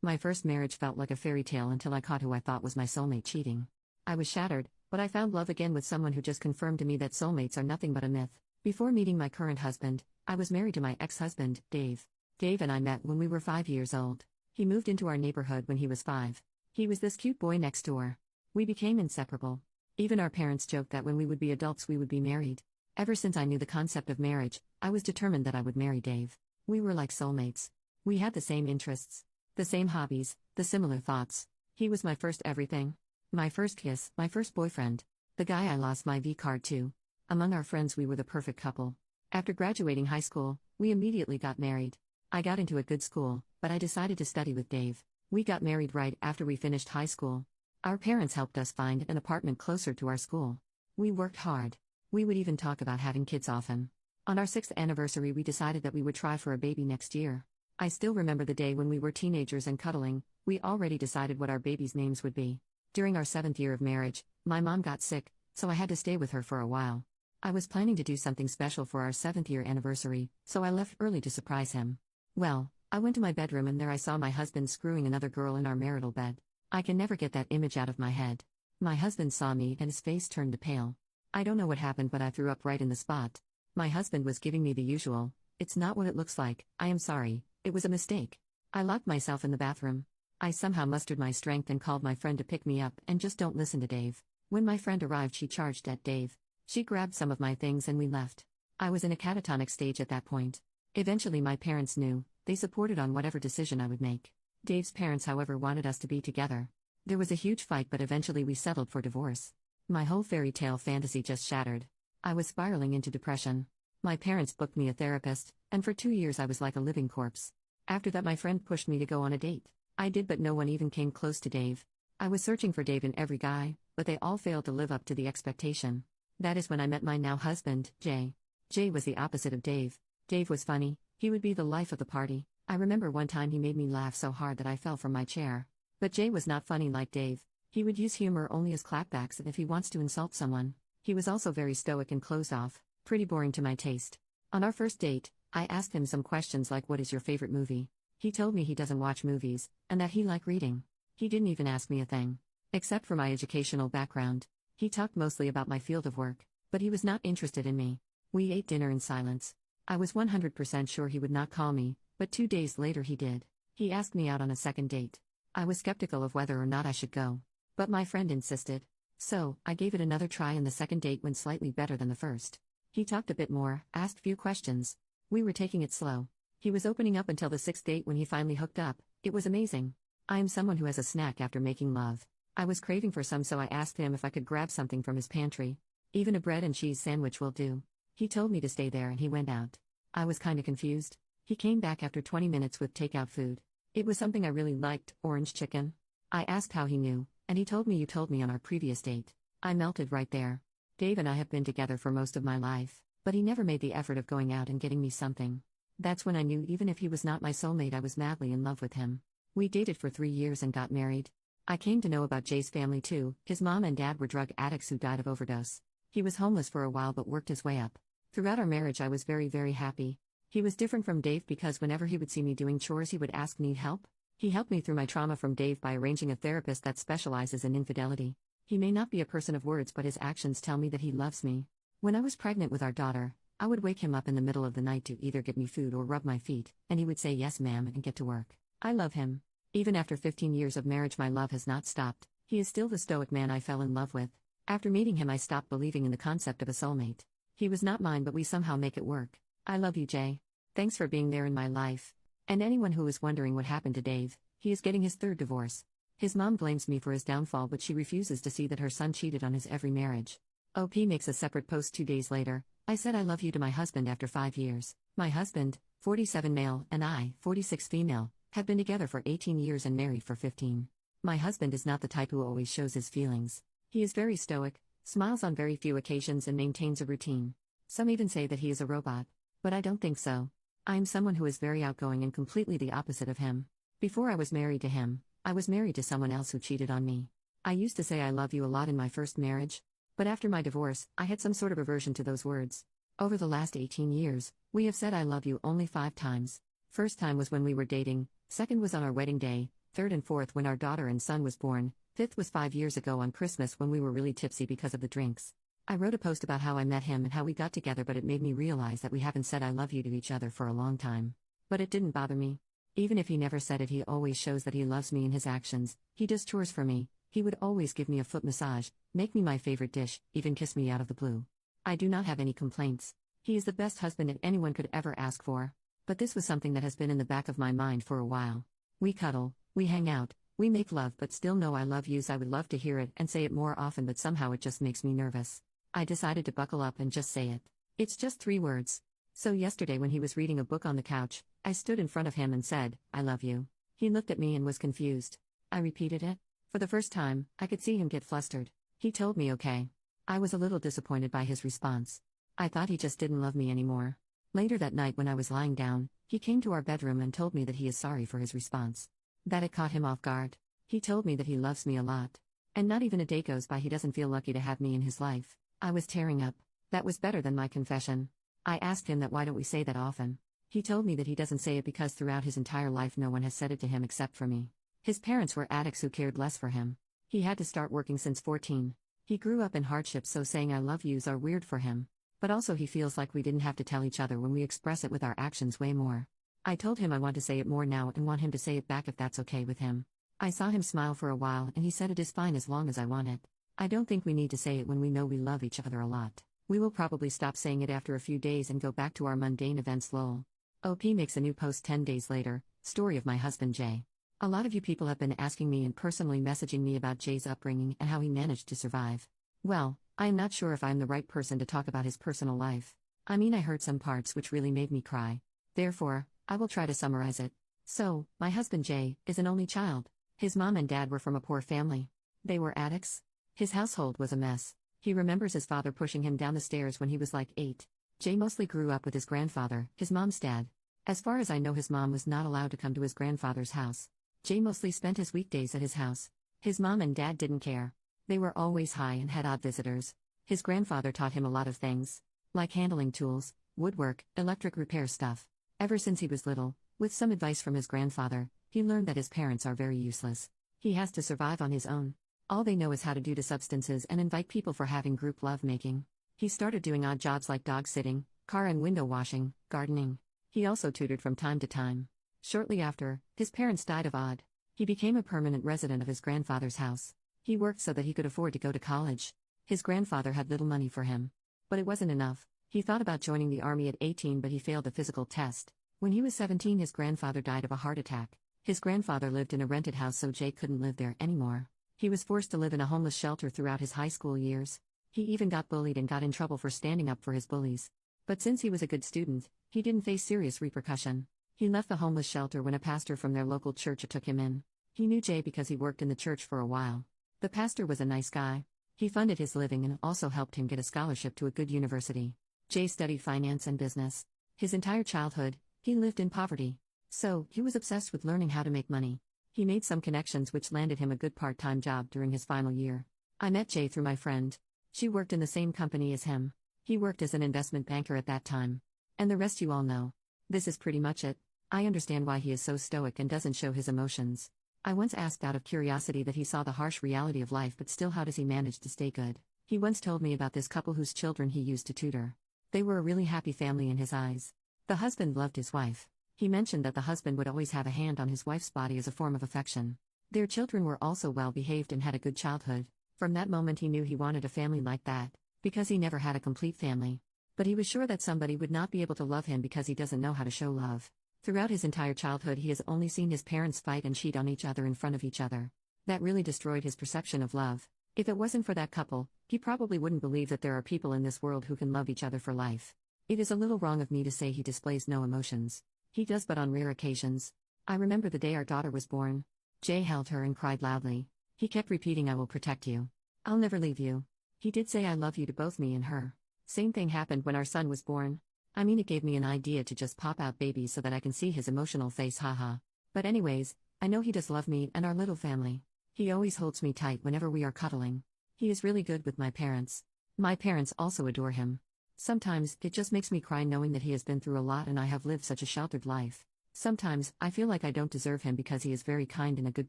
My first marriage felt like a fairy tale until I caught who I thought was my soulmate cheating. I was shattered, but I found love again with someone who just confirmed to me that soulmates are nothing but a myth. Before meeting my current husband, I was married to my ex-husband, Dave. Dave and I met when we were 5 years old. He moved into our neighborhood when he was 5. He was this cute boy next door. We became inseparable. Even our parents joked that when we would be adults we would be married. Ever since I knew the concept of marriage, I was determined that I would marry Dave. We were like soulmates. We had the same interests, the same hobbies, the similar thoughts. He was my first everything. My first kiss, my first boyfriend. The guy I lost my V card to. Among our friends we were the perfect couple. After graduating high school, we immediately got married. I got into a good school, but I decided to study with Dave. We got married right after we finished high school. Our parents helped us find an apartment closer to our school. We worked hard. We would even talk about having kids often. On our 6th anniversary we decided that we would try for a baby next year. I still remember the day when we were teenagers and cuddling. We already decided what our babies' names would be. During our 7th year of marriage, my mom got sick, so I had to stay with her for a while. I was planning to do something special for our 7th year anniversary, so I left early to surprise him. Well, I went to my bedroom and there I saw my husband screwing another girl in our marital bed. I can never get that image out of my head. My husband saw me and his face turned pale. I don't know what happened, but I threw up right in the spot. My husband was giving me the usual, "It's not what it looks like, I am sorry, it was a mistake." I locked myself in the bathroom. I somehow mustered my strength and called my friend to pick me up and just don't listen to Dave. When my friend arrived she charged at Dave. She grabbed some of my things and we left. I was in a catatonic stage at that point. Eventually my parents knew. They supported on whatever decision I would make. Dave's parents however wanted us to be together. There was a huge fight but eventually we settled for divorce. My whole fairy tale fantasy just shattered. I was spiraling into depression. My parents booked me a therapist, and for 2 years I was like a living corpse. After that my friend pushed me to go on a date. I did, but no one even came close to Dave. I was searching for Dave in every guy, but they all failed to live up to the expectation. That is when I met my now husband, Jay. Jay was the opposite of Dave. Dave was funny. He would be the life of the party. I remember one time he made me laugh so hard that I fell from my chair. But Jay was not funny like Dave. He would use humor only as clapbacks if he wants to insult someone. He was also very stoic and closed off, pretty boring to my taste. On our first date, I asked him some questions like, "What is your favorite movie?" He told me he doesn't watch movies, and that he liked reading. He didn't even ask me a thing. Except for my educational background. He talked mostly about my field of work, but he was not interested in me. We ate dinner in silence. I was 100% sure he would not call me, but 2 days later he did. He asked me out on a second date. I was skeptical of whether or not I should go. But my friend insisted. So, I gave it another try and the second date went slightly better than the first. He talked a bit more, asked few questions. We were taking it slow. He was opening up until the 6th date when he finally hooked up. It was amazing. I am someone who has a snack after making love. I was craving for some, so I asked him if I could grab something from his pantry. Even a bread and cheese sandwich will do. He told me to stay there and he went out. I was kinda confused. He came back after 20 minutes with takeout food. It was something I really liked, orange chicken. I asked how he knew, and he told me, "You told me on our previous date." I melted right there. Dave and I have been together for most of my life, but he never made the effort of going out and getting me something. That's when I knew even if he was not my soulmate I was madly in love with him. We dated for 3 years and got married. I came to know about Jay's family too. His mom and dad were drug addicts who died of overdose. He was homeless for a while but worked his way up. Throughout our marriage I was very, very happy. He was different from Dave because whenever he would see me doing chores he would ask, "Need help?" He helped me through my trauma from Dave by arranging a therapist that specializes in infidelity. He may not be a person of words but his actions tell me that he loves me. When I was pregnant with our daughter, I would wake him up in the middle of the night to either get me food or rub my feet, and he would say yes ma'am and get to work. I love him. Even after 15 years of marriage my love has not stopped. He is still the stoic man I fell in love with. After meeting him I stopped believing in the concept of a soulmate. He was not mine but we somehow make it work. I love you, Jay. Thanks for being there in my life. And anyone who is wondering what happened to Dave, he is getting his 3rd divorce. His mom blames me for his downfall but she refuses to see that her son cheated on his every marriage. OP makes a separate post 2 days later. I said I love you to my husband after 5 years. My husband, 47 male, and I, 46 female, have been together for 18 years and married for 15. My husband is not the type who always shows his feelings. He is very stoic, smiles on very few occasions and maintains a routine. Some even say that he is a robot. But I don't think so. I am someone who is very outgoing and completely the opposite of him. Before I was married to him, I was married to someone else who cheated on me. I used to say I love you a lot in my first marriage. But after my divorce, I had some sort of aversion to those words. Over the last 18 years, we have said I love you only 5 times. First time was when we were dating, second was on our wedding day, third and fourth when our daughter and son was born, fifth was 5 years ago on Christmas when we were really tipsy because of the drinks. I wrote a post about how I met him and how we got together, but it made me realize that we haven't said I love you to each other for a long time. But it didn't bother me. Even if he never said it, he always shows that he loves me in his actions. He does chores for me, he would always give me a foot massage, make me my favorite dish, even kiss me out of the blue. I do not have any complaints. He is the best husband that anyone could ever ask for. But this was something that has been in the back of my mind for a while. We cuddle, we hang out, we make love, but still no I love yous. I would love to hear it and say it more often, but somehow it just makes me nervous. I decided to buckle up and just say it. It's just 3 words. So yesterday when he was reading a book on the couch, I stood in front of him and said, I love you. He looked at me and was confused. I repeated it. For the first time, I could see him get flustered. He told me okay. I was a little disappointed by his response. I thought he just didn't love me anymore. Later that night when I was lying down, he came to our bedroom and told me that he is sorry for his response. That it caught him off guard. He told me that he loves me a lot. And not even a day goes by he doesn't feel lucky to have me in his life. I was tearing up. That was better than my confession. I asked him that why don't we say that often. He told me that he doesn't say it because throughout his entire life no one has said it to him except for me. His parents were addicts who cared less for him. He had to start working since 14. He grew up in hardship, so saying I love yous are weird for him. But also he feels like we didn't have to tell each other when we express it with our actions way more. I told him I want to say it more now and want him to say it back if that's okay with him. I saw him smile for a while and he said it is fine as long as I want it. I don't think we need to say it when we know we love each other a lot. We will probably stop saying it after a few days and go back to our mundane events lol. OP makes a new post 10 days later, story of my husband Jay. A lot of you people have been asking me and personally messaging me about Jay's upbringing and how he managed to survive. Well, I am not sure if I am the right person to talk about his personal life. I mean, I heard some parts which really made me cry. Therefore, I will try to summarize it. So, my husband Jay is an only child. His mom and dad were from a poor family. They were addicts. His household was a mess. He remembers his father pushing him down the stairs when he was like 8. Jay mostly grew up with his grandfather, his mom's dad. As far as I know, his mom was not allowed to come to his grandfather's house. Jay mostly spent his weekdays at his house. His mom and dad didn't care. They were always high and had odd visitors. His grandfather taught him a lot of things, like handling tools, woodwork, electric repair stuff. Ever since he was little, with some advice from his grandfather, he learned that his parents are very useless. He has to survive on his own. All they know is how to do to substances and invite people for having group lovemaking. He started doing odd jobs like dog sitting, car and window washing, gardening. He also tutored from time to time. Shortly after, his parents died of odd. He became a permanent resident of his grandfather's house. He worked so that he could afford to go to college. His grandfather had little money for him. But it wasn't enough. He thought about joining the army at 18, but he failed the physical test. When he was 17, his grandfather died of a heart attack. His grandfather lived in a rented house, so Jay couldn't live there anymore. He was forced to live in a homeless shelter throughout his high school years. He even got bullied and got in trouble for standing up for his bullies. But since he was a good student, he didn't face serious repercussion. He left the homeless shelter when a pastor from their local church took him in. He knew Jay because he worked in the church for a while. The pastor was a nice guy. He funded his living and also helped him get a scholarship to a good university. Jay studied finance and business. His entire childhood, he lived in poverty. So, he was obsessed with learning how to make money. He made some connections which landed him a good part-time job during his final year. I met Jay through my friend. She worked in the same company as him. He worked as an investment banker at that time. And the rest you all know. This is pretty much it. I understand why he is so stoic and doesn't show his emotions. I once asked out of curiosity that he saw the harsh reality of life, but still how does he manage to stay good? He once told me about this couple whose children he used to tutor. They were a really happy family in his eyes. The husband loved his wife. He mentioned that the husband would always have a hand on his wife's body as a form of affection. Their children were also well behaved and had a good childhood. From that moment he knew he wanted a family like that, because he never had a complete family. But he was sure that somebody would not be able to love him because he doesn't know how to show love. Throughout his entire childhood he has only seen his parents fight and cheat on each other in front of each other. That really destroyed his perception of love. If it wasn't for that couple, he probably wouldn't believe that there are people in this world who can love each other for life. It is a little wrong of me to say he displays no emotions. He does, but on rare occasions. I remember the day our daughter was born. Jay held her and cried loudly. He kept repeating, I will protect you. I'll never leave you. He did say I love you to both me and her. Same thing happened when our son was born. I mean, it gave me an idea to just pop out babies so that I can see his emotional face, haha. But anyways, I know he does love me and our little family. He always holds me tight whenever we are cuddling. He is really good with my parents. My parents also adore him. Sometimes, it just makes me cry knowing that he has been through a lot and I have lived such a sheltered life. Sometimes, I feel like I don't deserve him because he is very kind and a good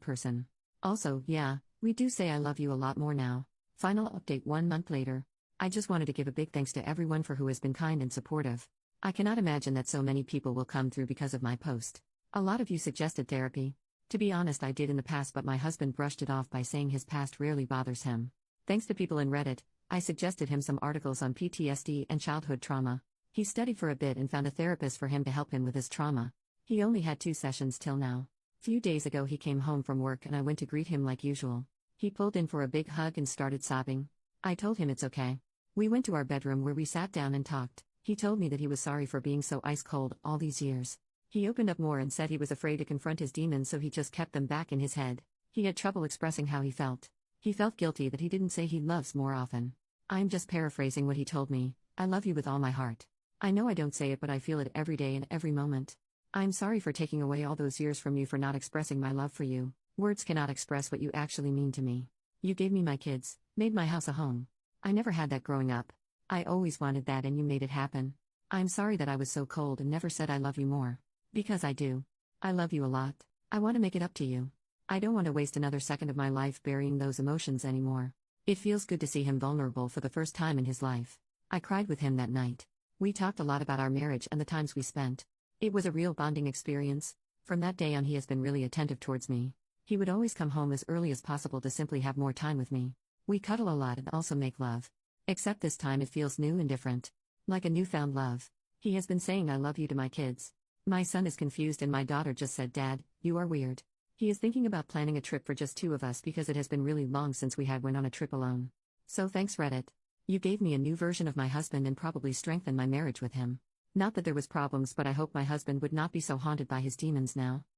person. Also, yeah, we do say I love you a lot more now. Final update 1 month later. I just wanted to give a big thanks to everyone for who has been kind and supportive. I cannot imagine that so many people will come through because of my post. A lot of you suggested therapy. To be honest, I did in the past, but my husband brushed it off by saying his past rarely bothers him. Thanks to people in Reddit, I suggested him some articles on PTSD and childhood trauma. He studied for a bit and found a therapist for him to help him with his trauma. He only had 2 sessions till now. Few days ago he came home from work and I went to greet him like usual. He pulled in for a big hug and started sobbing. I told him it's okay. We went to our bedroom where we sat down and talked. He told me that he was sorry for being so ice cold all these years. He opened up more and said he was afraid to confront his demons, so he just kept them back in his head. He had trouble expressing how he felt. He felt guilty that he didn't say he loves more often. I'm just paraphrasing what he told me. I love you with all my heart. I know I don't say it, but I feel it every day and every moment. I'm sorry for taking away all those years from you, for not expressing my love for you. Words cannot express what you actually mean to me. You gave me my kids, made my house a home. I never had that growing up. I always wanted that and you made it happen. I'm sorry that I was so cold and never said I love you more. Because I do. I love you a lot. I want to make it up to you. I don't want to waste another second of my life burying those emotions anymore. It feels good to see him vulnerable for the first time in his life. I cried with him that night. We talked a lot about our marriage and the times we spent. It was a real bonding experience. From that day on, he has been really attentive towards me. He would always come home as early as possible to simply have more time with me. We cuddle a lot and also make love. Except this time it feels new and different. Like a newfound love. He has been saying I love you to my kids. My son is confused and my daughter just said, "Dad, you are weird." He is thinking about planning a trip for just 2 of us because it has been really long since we had went on a trip alone. So thanks, Reddit. You gave me a new version of my husband and probably strengthened my marriage with him. Not that there was problems, but I hope my husband would not be so haunted by his demons now.